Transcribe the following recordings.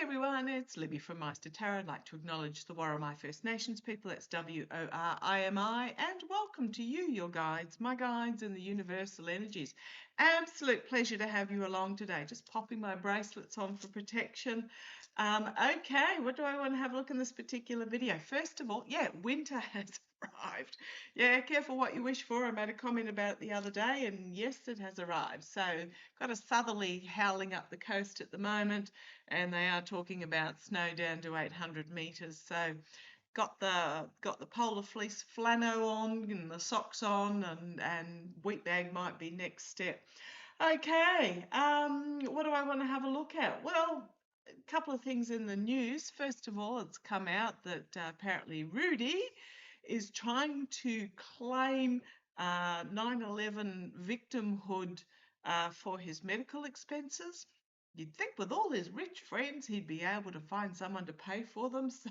everyone, it's Libby from maighstirtarot. I'd like to acknowledge the Worimi First Nations people, that's W-O-R-I-M-I, and welcome to you, your guides, my guides in the universal energies. Absolute pleasure to have you along today. Just popping my bracelets on for protection. Okay, what do I want to have a look in this particular video? First of all, winter has arrived. Yeah, careful what you wish for. I made a comment about it the other day, and yes, it has arrived. So got a southerly howling up the coast at the moment, and they are talking about snow down to 800 metres. So got the polar fleece flannel on and the socks on, and wheat bag might be next step. Okay, what do I want to have a look at? Well, a couple of things in the news. First of all, it's come out that apparently Rudy is trying to claim 9/11 victimhood for his medical expenses. You'd think with all his rich friends he'd be able to find someone to pay for them, so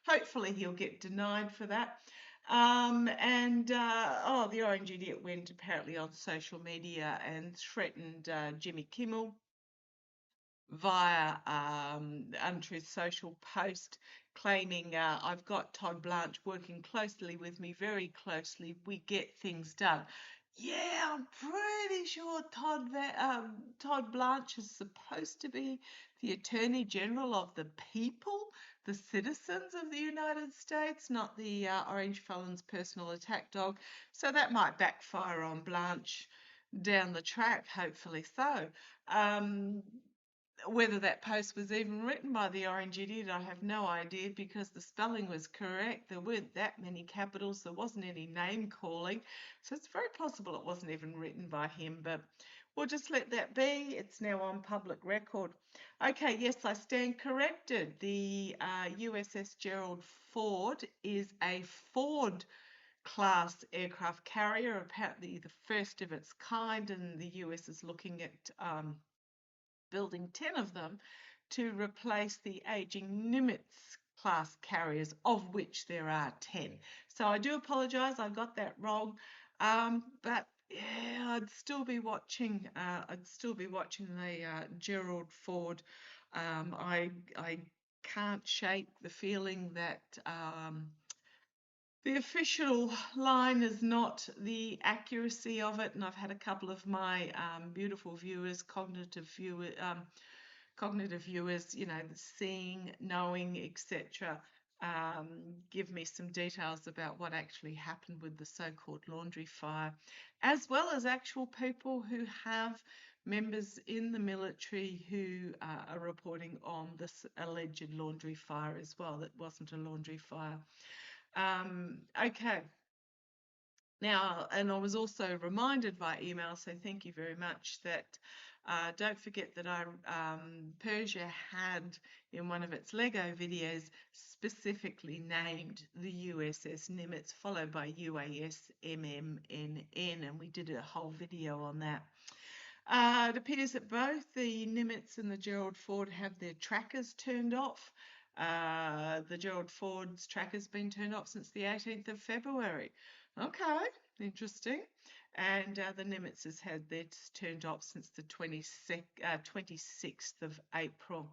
hopefully he'll get denied for that. The Orange Idiot went apparently on social media and threatened Jimmy Kimmel via Untruth Social post, claiming I've got Todd Blanche working closely with me, very closely. We get things done. Yeah, I'm pretty sure Todd Blanche is supposed to be the Attorney General of the people, the citizens of the United States, not the Orange Felon's personal attack dog. So that might backfire on Blanche down the track, hopefully so. Whether that post was even written by the Orange Idiot, I have no idea, because the spelling was correct. There weren't that many capitals. There wasn't any name calling. So it's very possible it wasn't even written by him, but we'll just let that be. It's now on public record. Okay, yes, I stand corrected. The USS Gerald Ford is a Ford class aircraft carrier, apparently the first of its kind, and the US is looking at building 10 of them to replace the aging Nimitz class carriers, of which there are 10. So I do apologise, I got that wrong, but yeah, I'd still be watching. The Gerald Ford. I can't shake the feeling that the official line is not the accuracy of it, and I've had a couple of my beautiful viewers, cognitive viewers, you know, the seeing, knowing, etc., give me some details about what actually happened with the so-called laundry fire, as well as actual people who have members in the military who are reporting on this alleged laundry fire as well. That wasn't a laundry fire. Okay. Now, and I was also reminded by email, so thank you very much, that don't forget that Persia had in one of its Lego videos specifically named the USS Nimitz, followed by UAS MMNN, and we did a whole video on that. It appears that both the Nimitz and the Gerald Ford have their trackers turned off. The Gerald Ford's tracker's been turned off since the 18th of February. Okay, interesting. And the Nimitz has had theirs turned off since the 26th of April.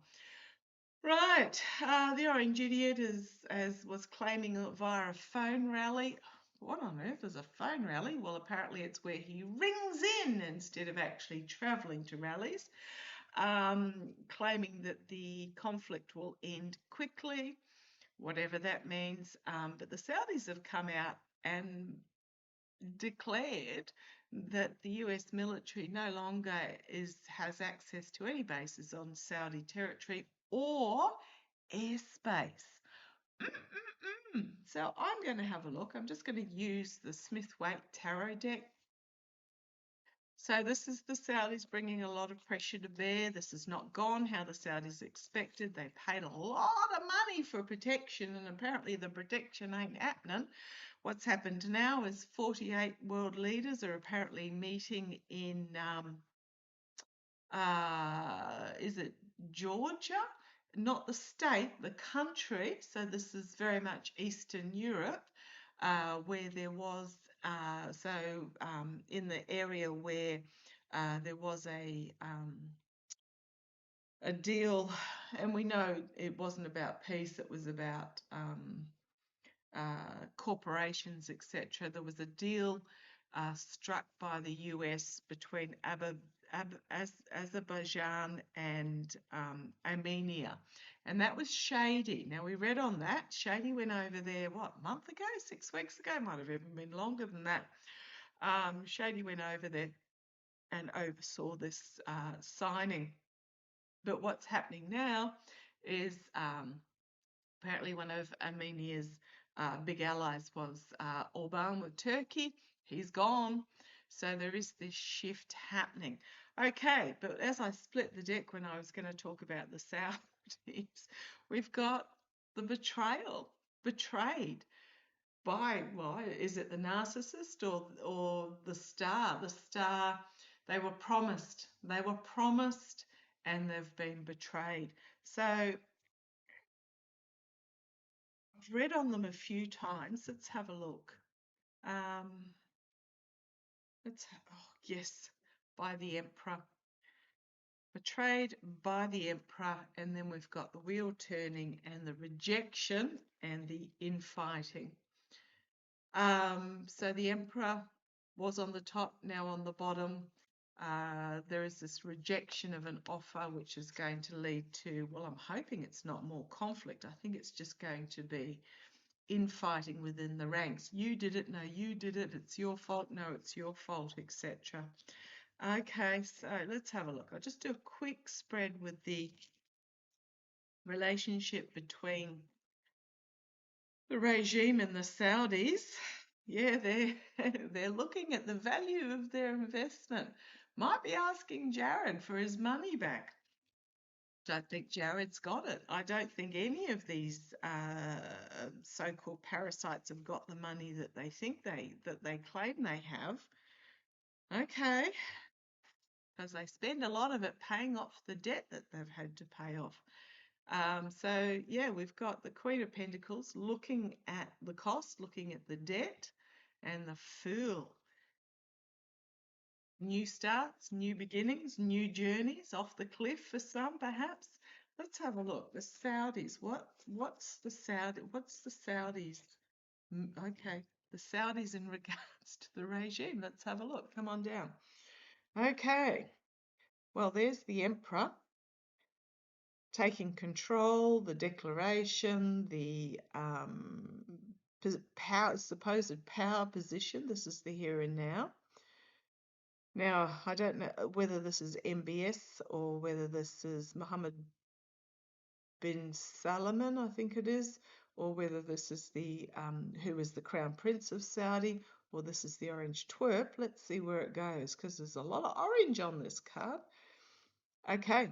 Right, the Orange Idiot as was claiming via a phone rally. What on earth is a phone rally? Well, apparently it's where he rings in instead of actually travelling to rallies. Claiming that the conflict will end quickly, whatever that means. But the Saudis have come out and declared that the US military no longer has access to any bases on Saudi territory or airspace. So I'm going to have a look. I'm just going to use the Smith-Waite Tarot deck. So this is the Saudis bringing a lot of pressure to bear. This has not gone how the Saudis expected. They paid a lot of money for protection, and apparently the protection ain't happening. What's happened now is 48 world leaders are apparently meeting in, is it Georgia? Not the state, the country. So this is very much Eastern Europe, where there was in the area where there was a deal and we know it wasn't about peace, it was about corporations, etc. There was a deal struck by the US between Azerbaijan and Armenia, and that was shady. Now, we read on that. Shady went over there, what, a month ago, 6 weeks ago? Might have even been longer than that. Shady went over there and oversaw this signing. But what's happening now is apparently one of Armenia's big allies was Orban with Turkey. He's gone. So there is this shift happening. Okay, but as I split the deck when I was going to talk about the Saudis, we've got the betrayal. Betrayed by, well, is it the narcissist or the star? The star, they were promised. They were promised and they've been betrayed. So I've read on them a few times. Let's have a look. Oh, yes, by the Emperor. Betrayed by the Emperor, and then we've got the wheel turning and the rejection and the infighting. So the Emperor was on the top, now on the bottom. There is this rejection of an offer which is going to lead to, well, I'm hoping it's not more conflict. I think it's just going to be infighting within the ranks. You did it, no, you did it, it's your fault, no, it's your fault, etc. Okay, so let's have a look. I'll just do a quick spread with the relationship between the regime and the Saudis. Yeah, they're looking at the value of their investment. Might be asking Jared for his money back. Don't think Jared's got it. I don't think any of these so-called parasites have got the money that they think they claim they have. Okay, because they spend a lot of it paying off the debt that they've had to pay off. So yeah, we've got the Queen of Pentacles looking at the cost, looking at the debt, and the Fool. New starts, new beginnings, new journeys, off the cliff for some perhaps. Let's have a look. The Saudis. What's the Saudis? Okay, the Saudis in regards to the regime. Let's have a look. Come on down. Okay. Well, there's the Emperor taking control, the declaration, the supposed power position. This is the here and now. Now, I don't know whether this is MBS or whether this is Mohammed bin Salman, I think it is, or whether this is the who is the Crown Prince of Saudi, or this is the orange twerp. Let's see where it goes, because there's a lot of orange on this card. Okay.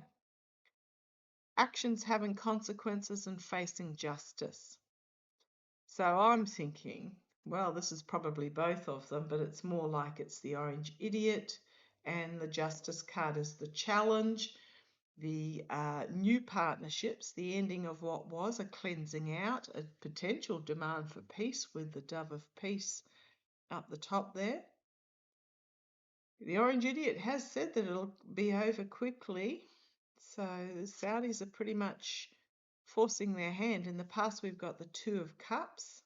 Actions having consequences and facing justice. So I'm thinking, well, this is probably both of them, but it's more like it's the orange idiot, and the justice card is the challenge, the new partnerships, the ending of what was a cleansing out, a potential demand for peace with the dove of peace up the top there. The orange idiot has said that it'll be over quickly. So the Saudis are pretty much forcing their hand. In the past, we've got the Two of Cups.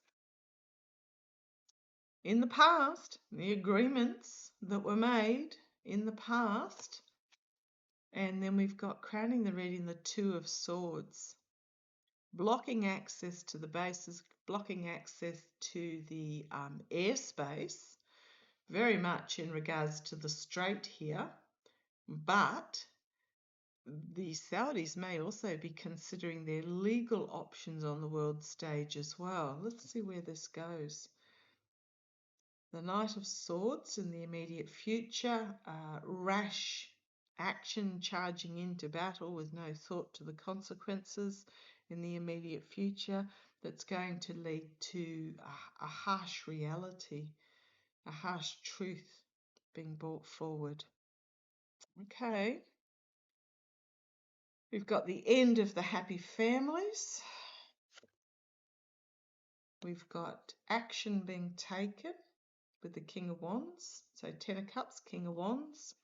In the past, the agreements that were made in the past. And then we've got crowning the reading, the Two of Swords. Blocking access to the bases, blocking access to the airspace. Very much in regards to the strait here. But the Saudis may also be considering their legal options on the world stage as well. Let's see where this goes. The Knight of Swords in the immediate future, rash action charging into battle with no thought to the consequences in the immediate future, that's going to lead to a harsh reality, a harsh truth being brought forward. Okay. We've got the end of the happy families. We've got action being taken with the King of Wands. So 10 of Cups, King of Wands.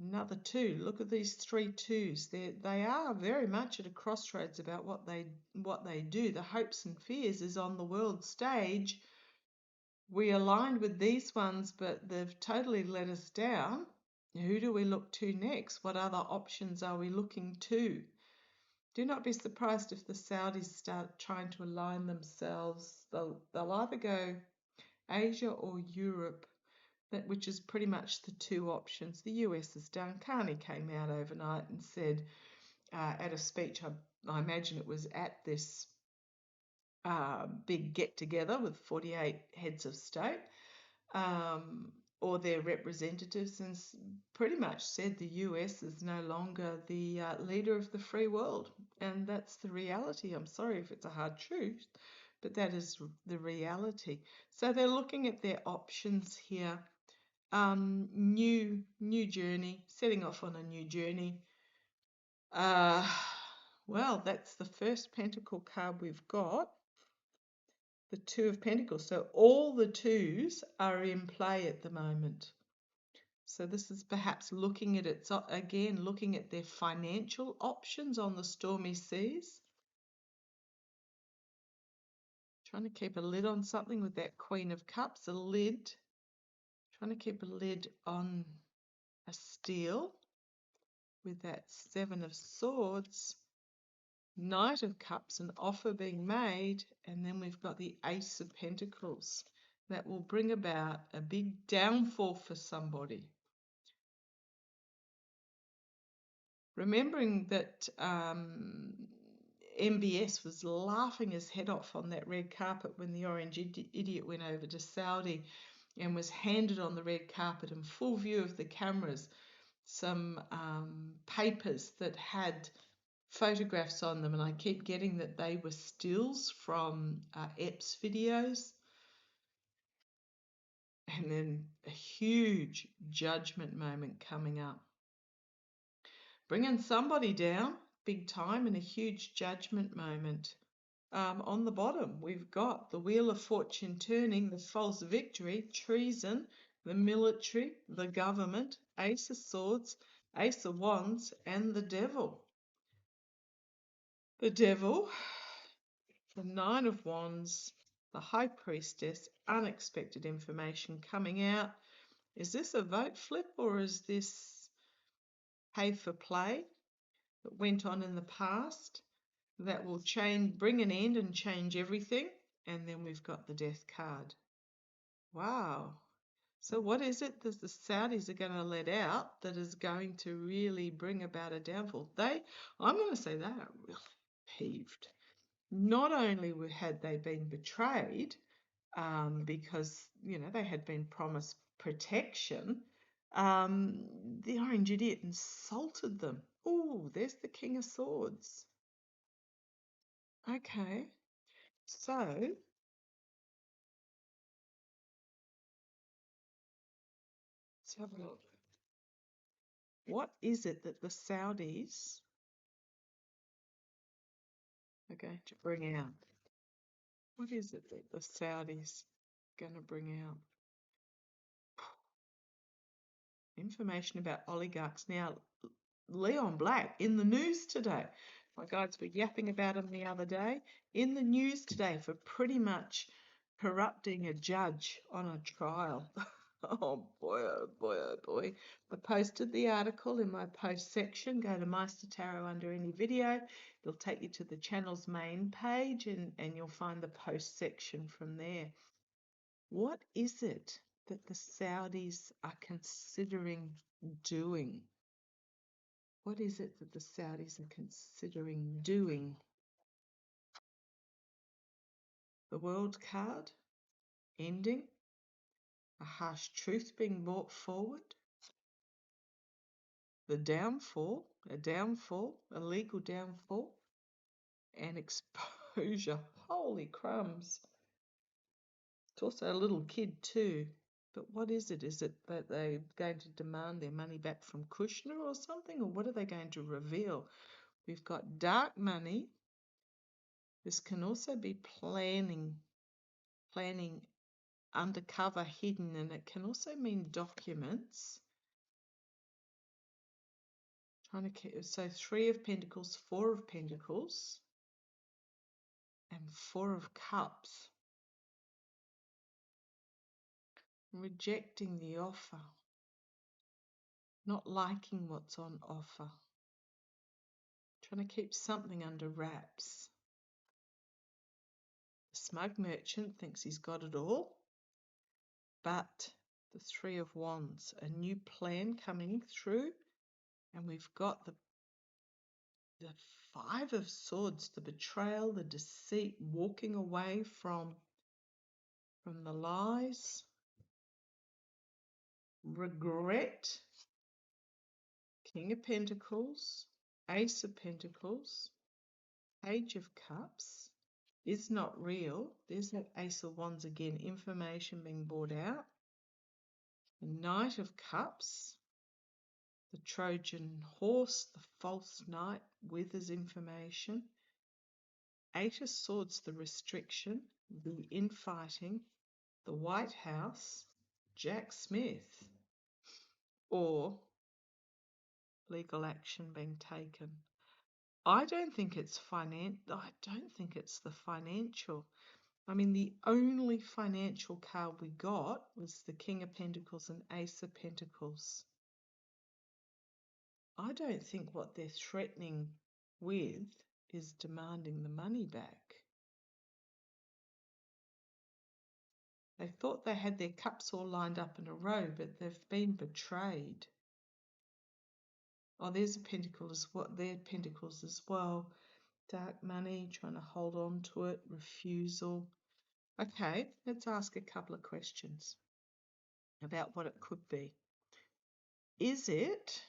Another two. Look at these 3 twos. They are very much at a crossroads about what they do. The hopes and fears is on the world stage. We aligned with these ones, but they've totally let us down. Who do we look to next? What other options are we looking to? Do not be surprised if the Saudis start trying to align themselves. They'll either go Asia or Europe, which is pretty much the 2 options. The US is done. Carney came out overnight and said at a speech, I imagine it was at this big get-together with 48 heads of state or their representatives, and pretty much said the US is no longer the leader of the free world. And that's the reality. I'm sorry if it's a hard truth, but that is the reality. So they're looking at their options here. New journey, setting off on a new journey. Well, that's the first pentacle card we've got, the 2 of Pentacles. So all the 2s are in play at the moment. So this is perhaps looking at it again, looking at their financial options on the stormy seas. Trying to keep a lid on something with that Queen of Cups, a lid. Trying to keep a lid on a steal with that 7 of Swords, Knight of Cups, an offer being made, and then we've got the Ace of Pentacles. That will bring about a big downfall for somebody. Remembering that MBS was laughing his head off on that red carpet when the orange idiot went over to Saudi and was handed on the red carpet in full view of the cameras some papers that had photographs on them, and I keep getting that they were stills from Epps videos. And then a huge judgment moment coming up. Bringing somebody down big time in a huge judgment moment. On the bottom, we've got the Wheel of Fortune turning, the false victory, treason, the military, the government, Ace of Swords, Ace of Wands, and the Devil. The Devil, the 9 of Wands, the High Priestess, unexpected information coming out. Is this a vote flip or is this pay for play that went on in the past that will bring an end and change everything? And then we've got the Death card. Wow. So what is it that the Saudis are going to let out that is going to really bring about a downfall? I'm going to say they are really peeved. Not only had they been betrayed, because, they had been promised protection, the orange idiot insulted them. Oh, there's the King of Swords. Okay, so let's have a look. What is it that the Saudis are going to bring out? What is it that the Saudis are going to bring out? Information about oligarchs. Now, Leon Black in the news today. My guides were yapping about him the other day. In the news today for pretty much corrupting a judge on a trial. Oh boy, oh boy, oh boy. I posted the article in my post section. Go to maighstirtarot under any video. It'll take you to the channel's main page and you'll find the post section from there. What is it that the Saudis are considering doing? What is it that the Saudis are considering doing? The World card, ending, a harsh truth being brought forward, the downfall, a legal downfall, and exposure. Holy crumbs. It's also a little kid too. But what is it? Is it that they're going to demand their money back from Kushner or something? Or what are they going to reveal? We've got dark money. This can also be planning undercover, hidden, and it can also mean documents. Trying to keep, so 3 of Pentacles, 4 of Pentacles, and 4 of Cups. Rejecting the offer. Not liking what's on offer. Trying to keep something under wraps. The smug merchant thinks he's got it all. But the 3 of Wands, a new plan coming through. And we've got the 5 of Swords, the betrayal, the deceit, walking away from the lies, regret, King of Pentacles, Ace of Pentacles, Page of Cups, is not real. There's that Ace of Wands again, information being brought out. The Knight of Cups, the Trojan horse, the false knight withers information. 8 of Swords, the restriction, the infighting, the White House, Jack Smith, or legal action being taken. I don't think it's the financial. I mean, the only financial card we got was the King of Pentacles and Ace of Pentacles. I don't think what they're threatening with is demanding the money back. They thought they had their cups all lined up in a row, but they've been betrayed. Oh, there's a pentacle as well. There are pentacles as well. Dark money, trying to hold on to it, refusal. Okay, let's ask a couple of questions about what it could be. Is it,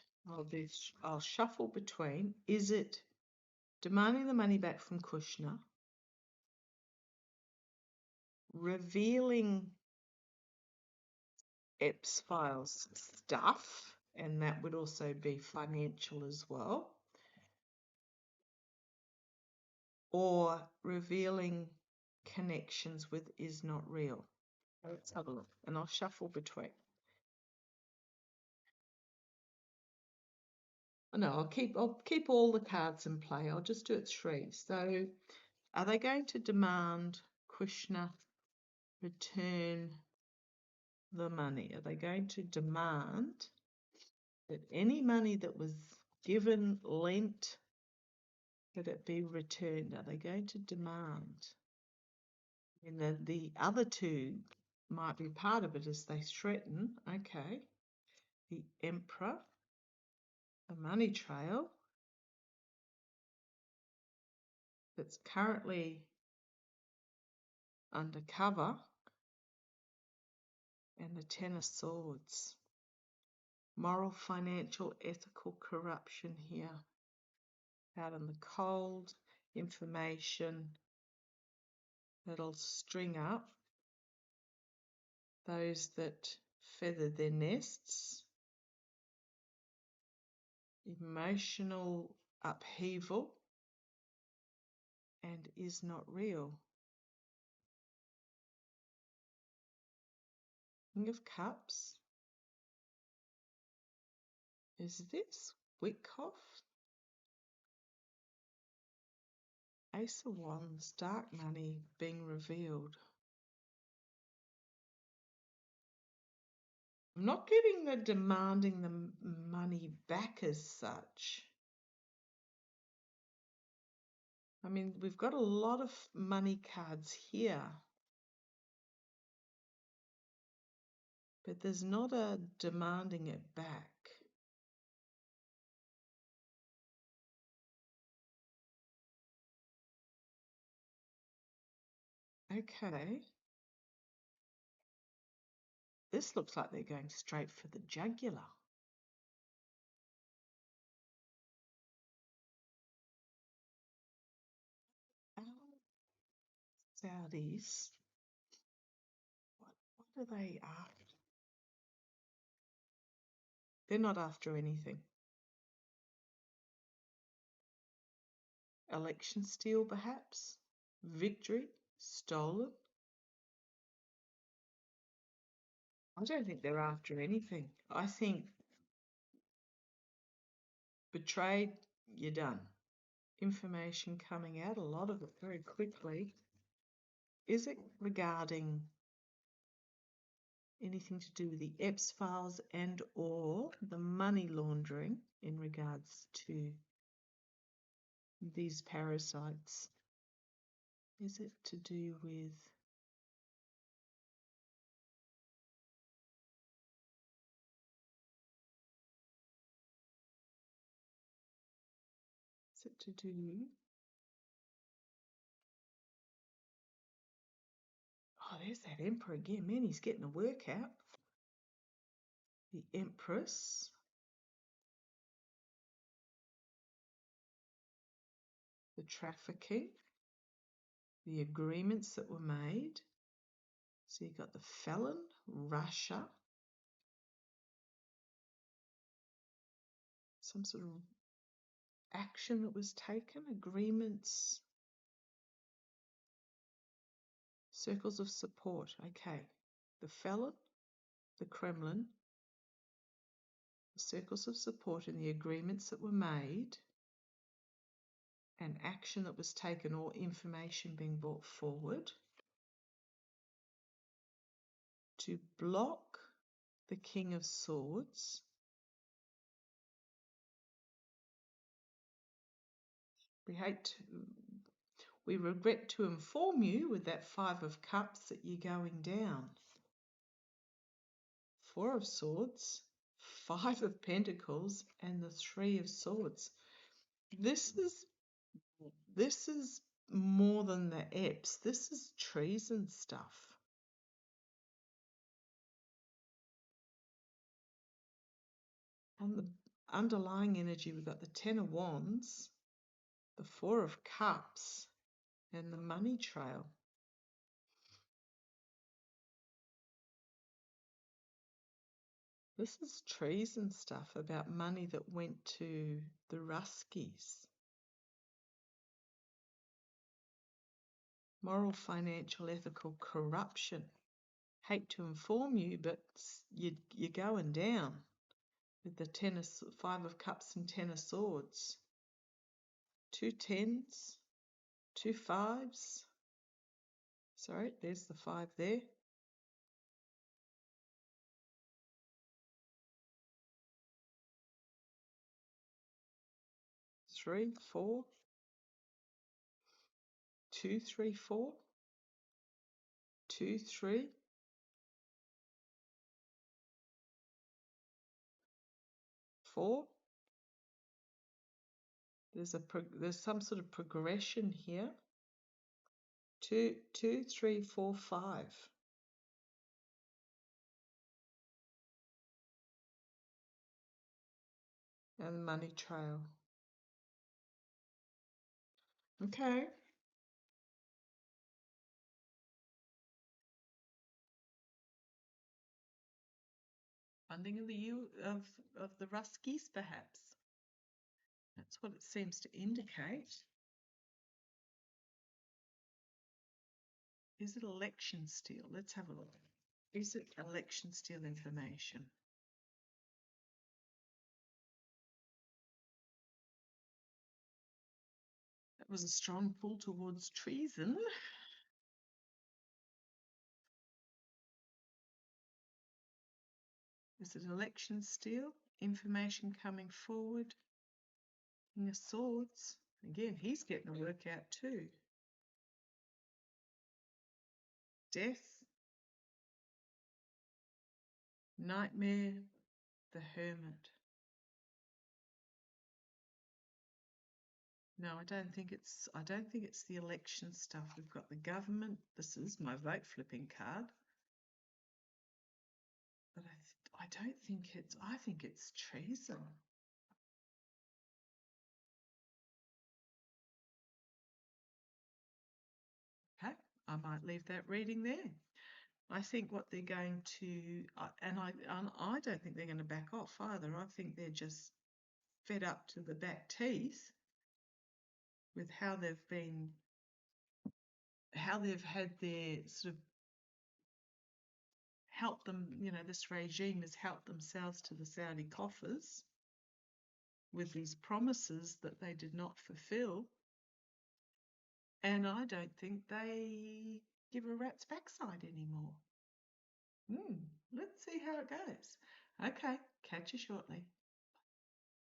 I'll shuffle between, is it demanding the money back from Kushner, revealing Epps Files stuff, and that would also be financial as well, or revealing connections with is not real? Let's have a look, and I'll shuffle between. No, I'll keep all the cards in play. I'll just do it 3. So, are they going to demand Kushner return the money? Are they going to demand that any money that was given, lent, that it be returned? Are they going to demand? And the other 2 might be part of it as they threaten. Okay, the Emperor, the money trail that's currently undercover, and the 10 of Swords. Moral, financial, ethical corruption here. Out in the cold, information that'll string up those that feather their nests. Emotional upheaval and is not real. King of Cups. Is this Wickoff? Ace of Wands, dark money being revealed. I'm not getting the demanding the money back as such. I mean, we've got a lot of money cards here, but there's not a demanding it back. Okay. This looks like they're going straight for the jugular. Saudis. What are they after? They're not after anything. Election steal, perhaps? Victory? Stolen? I don't think they're after anything. I think Betrayed, you're done. Information coming out, a lot of it very quickly. Is it regarding anything to do with the EPS files and or the money laundering in regards to these parasites? Is it to do with Oh, there's that Emperor again. Man, he's getting a workout. The Empress. The trafficking. The agreements that were made. So you've got the felon, Russia. Some sort of action that was taken, agreements. Circles of support. Okay. The felon, the Kremlin, the circles of support and the agreements that were made, and action that was taken or information being brought forward to block the King of Swords. We regret to inform you with that Five of Cups that you're going down. Four of Swords, Five of Pentacles, and the Three of Swords. This is more than the EPS. This is treason stuff. On the underlying energy, we've got the Ten of Wands, the Four of Cups, and the Money Trail. This is treason stuff about money that went to the Ruskies. Moral, financial, ethical corruption. Hate to inform you, but you're going down with the Five of Cups and Ten of Swords. Two tens, two fives. Sorry, there's the five there. Three, four. 2, 3, 4. 2, 3. 4. There's some sort of progression here. 2, 3, 4, 5. And the Money Trail. Okay. Funding of the Ruskies, perhaps. That's what it seems to indicate. Is it election steal? Let's have a look. Is it election steal information? That was a strong pull towards treason. Is it election steal? Information coming forward? King of Swords. Again, he's getting a workout too. Death. Nightmare. The Hermit. No, I don't think it's the election stuff. We've got the government. This is my vote flipping card. But I don't think I think it's treason. Okay, I might leave that reading there. I think what they're going to, and I don't think they're going to back off either. I think they're just fed up to the back teeth with how they've had their sort of help them, this regime has helped themselves to the Saudi coffers. with these promises that they did not fulfill. And I don't think they give a rat's backside anymore. Let's see how it goes. Okay, catch you shortly.